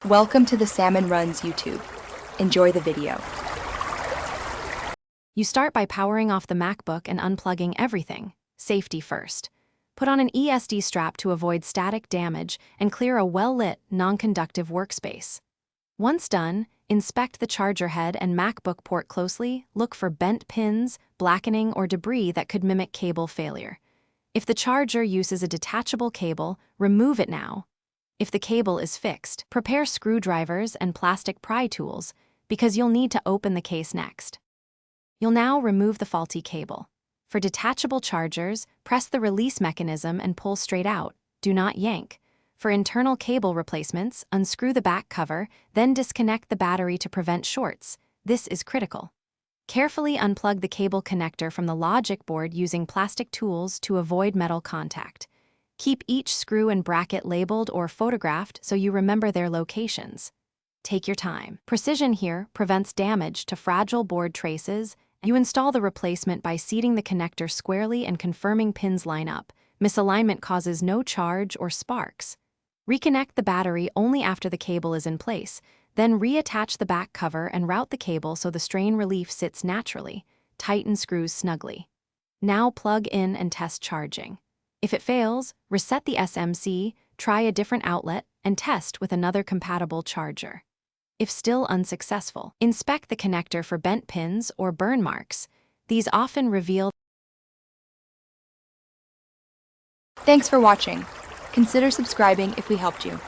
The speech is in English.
Welcome to the Salmon Runs YouTube. Enjoy the video. You start by powering off the MacBook and unplugging everything. Safety first. Put on an ESD strap to avoid static damage and clear a well-lit, non-conductive workspace. Once done, inspect the charger head and MacBook port closely. Look for bent pins, blackening, or debris that could mimic cable failure. If the charger uses a detachable cable, remove it now. If the cable is fixed, prepare screwdrivers and plastic pry tools because you'll need to open the case next. You'll now remove the faulty cable. For detachable chargers, press the release mechanism and pull straight out. Do not yank. For internal cable replacements, unscrew the back cover, then disconnect the battery to prevent shorts. This is critical. Carefully unplug the cable connector from the logic board using plastic tools to avoid metal contact. Keep each screw and bracket labeled or photographed so you remember their locations. Take your time. Precision here prevents damage to fragile board traces. You install the replacement by seating the connector squarely and confirming pins line up. Misalignment causes no charge or sparks. Reconnect the battery only after the cable is in place. Then reattach the back cover and route the cable so the strain relief sits naturally. Tighten screws snugly. Now plug in and test charging. If it fails, reset the SMC, try a different outlet, and test with another compatible charger. If still unsuccessful, inspect the connector for bent pins or burn marks. These often reveal. Thanks for watching. Consider subscribing if we helped you.